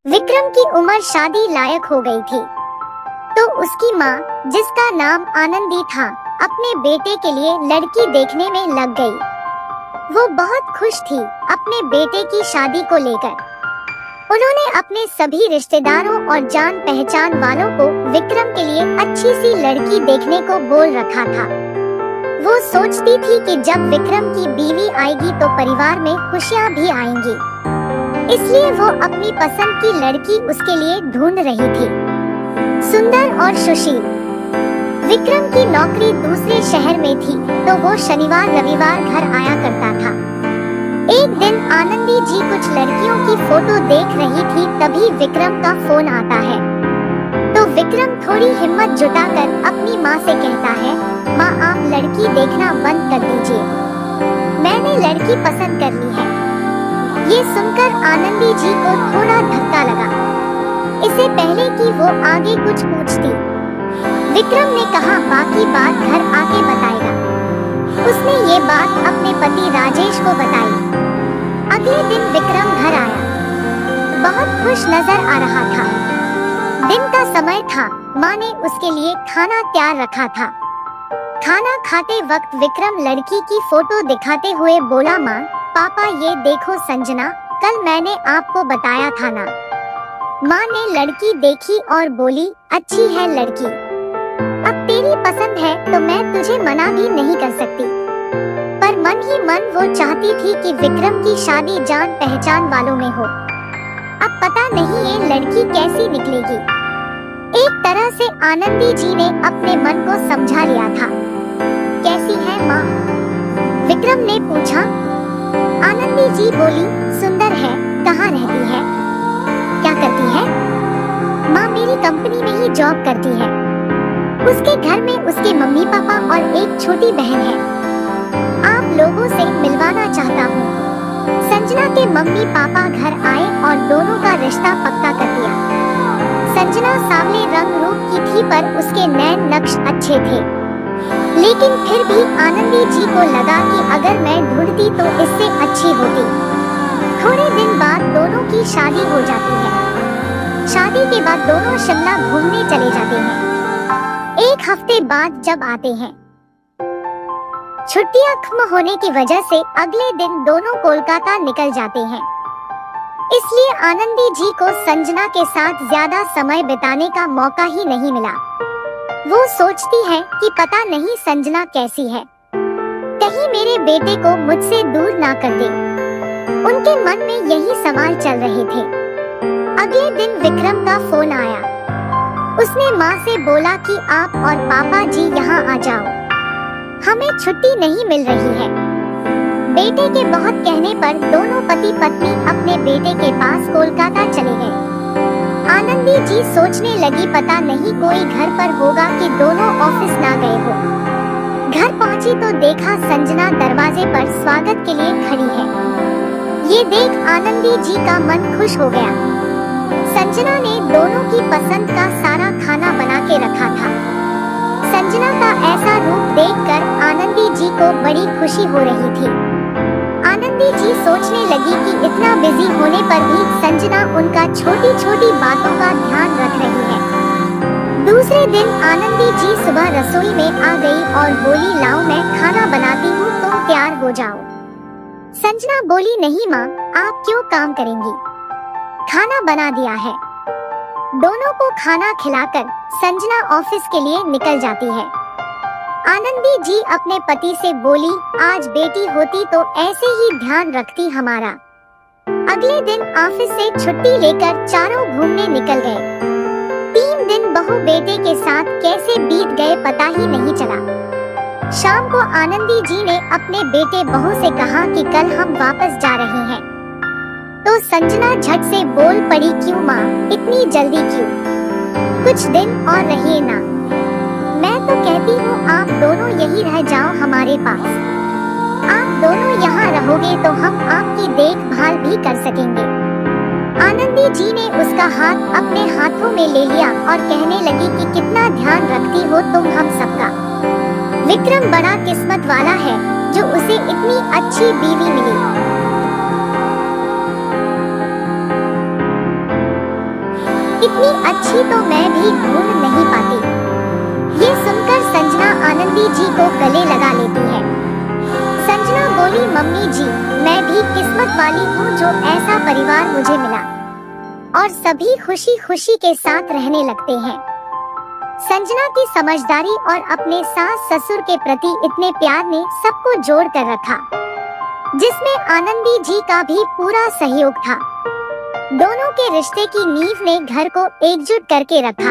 विक्रम की उम्र शादी लायक हो गई थी, तो उसकी माँ, जिसका नाम आनंदी था, अपने बेटे के लिए लड़की देखने में लग गई। वो बहुत खुश थी अपने बेटे की शादी को लेकर। उन्होंने अपने सभी रिश्तेदारों और जान पहचान वालों को विक्रम के लिए अच्छी सी लड़की देखने को बोल रखा था। वो सोचती थी कि जब विक्रम की बीवी आएगी तो परिवार में खुशियाँ भी आएंगी, इसलिए वो अपनी पसंद की लड़की उसके लिए ढूंढ रही थी। सुंदर और सुशील। विक्रम की नौकरी दूसरे शहर में थी, तो वो शनिवार रविवार घर आया करता था। एक दिन आनंदी जी कुछ लड़कियों की फोटो देख रही थी, तभी विक्रम का फोन आता है। तो विक्रम थोड़ी हिम्मत जुटाकर अपनी माँ से कहता है, माँ आप लड़की देखना बंद कर दीजिए, मैंने लड़की पसंद कर ली है। ये सुनकर आनंदी जी को थोड़ा धक्का लगा। इससे पहले कि वो आगे कुछ पूछती, विक्रम ने कहा बाकी बात घर आके बताएगा। उसने ये बात अपने पति राजेश को बताई। अगले दिन विक्रम घर आया, बहुत खुश नजर आ रहा था। दिन का समय था, माँ ने उसके लिए खाना तैयार रखा था। खाना खाते वक्त विक्रम लड़की की फोटो दिखाते हुए बोला, माँ पापा ये देखो संजना, कल मैंने आपको बताया था ना। माँ ने लड़की देखी और बोली, अच्छी है लड़की, अब तेरी पसंद है तो मैं तुझे मना भी नहीं कर सकती। पर मन ही मन वो चाहती थी कि विक्रम की शादी जान पहचान वालों में हो। अब पता नहीं ये लड़की कैसी निकलेगी। एक तरह से आनंदी जी ने अपने मन को समझा लिया था। कैसी है माँ? विक्रम ने पूछा। आनंदी जी बोली, सुंदर है, कहाँ रहती है, क्या करती है? माँ मेरी कंपनी में ही जॉब करती है। उसके घर में उसके मम्मी पापा और एक छोटी बहन है। आप लोगों से मिलवाना चाहता हूँ। संजना के मम्मी पापा घर आए और दोनों का रिश्ता पक्का कर दिया। संजना सावले रंग रूप की थी, पर उसके नैन नक्श अच्छे थे। लेकिन फिर भी आनंदी जी को लगा कि अगर मैं ढूंढती तो इससे अच्छी होती। थोड़े दिन बाद दोनों की शादी हो जाती है। शादी के बाद दोनों शिमला घूमने चले जाते हैं। एक हफ्ते बाद जब आते हैं, छुट्टियां खत्म होने की वजह से अगले दिन दोनों कोलकाता निकल जाते हैं। इसलिए आनंदी जी को संजना के साथ ज्यादा समय बिताने का मौका ही नहीं मिला। वो सोचती है कि पता नहीं संजना कैसी है, कहीं मेरे बेटे को मुझसे दूर ना कर दे। उनके मन में यही सवाल चल रहे थे। अगले दिन विक्रम का फोन आया। उसने माँ से बोला कि आप और पापा जी यहाँ आ जाओ, हमें छुट्टी नहीं मिल रही है। बेटे के बहुत कहने पर दोनों पति पत्नी अपने बेटे के पास कोलकाता चले गए। आनंदी जी सोचने लगी, पता नहीं कोई घर पर होगा कि दोनों ऑफिस ना गए हो। घर पहुंची तो देखा संजना दरवाजे पर स्वागत के लिए खड़ी है। ये देख आनंदी जी का मन खुश हो गया। संजना ने दोनों की पसंद का सारा खाना बना के रखा था। संजना का ऐसा रूप देखकर आनंदी जी को बड़ी खुशी हो रही थी। आनंदी जी सोचने लगी कि इतना बिजी होने पर भी संजना उनका छोटी छोटी बातों का ध्यान रख रही है। दूसरे दिन आनंदी जी सुबह रसोई में आ गई और बोली, लाओ मैं खाना बनाती हूँ, तुम तैयार हो जाओ। संजना बोली, नहीं माँ, आप क्यों काम करेंगी, खाना बना दिया है। दोनों को खाना खिलाकर संजना ऑफिस के लिए निकल जाती है। आनंदी जी अपने पति से बोली, आज बेटी होती तो ऐसे ही ध्यान रखती हमारा। अगले दिन ऑफिस से छुट्टी लेकर चारों घूमने निकल गए। 3 दिन बहू बेटे के साथ कैसे बीत गए पता ही नहीं चला। शाम को आनंदी जी ने अपने बेटे बहू से कहा कि कल हम वापस जा रहे हैं। तो संजना झट से बोल पड़ी, क्यों माँ, इतनी जल्दी क्यों, कुछ दिन और रहिए ना। मैं तो कहती हूँ आप दोनों यही रह जाओ हमारे पास। आप दोनों यहाँ रहोगे तो हम आपकी देखभाल भी कर सकेंगे। आनंदी जी ने उसका हाथ अपने हाथों में ले लिया और कहने लगी कि कितना ध्यान रखती हो तुम हम सबका। विक्रम बड़ा किस्मत वाला है जो उसे इतनी अच्छी बीवी मिली। इतनी अच्छी तो मैं भी ढूंढ नहीं पाती। ये सुनकर संजना आनंदी जी को गले लगा लेती है। संजना बोली, मम्मी जी, मैं भी किस्मत वाली हूँ जो ऐसा परिवार मुझे मिला और सभी खुशी खुशी के साथ रहने लगते हैं। संजना की समझदारी और अपने सास ससुर के प्रति इतने प्यार ने सबको जोड़ कर रखा, जिसमें आनंदी जी का भी पूरा सहयोग था। दोनों के रिश्ते की नींव ने घर को एकजुट करके रखा।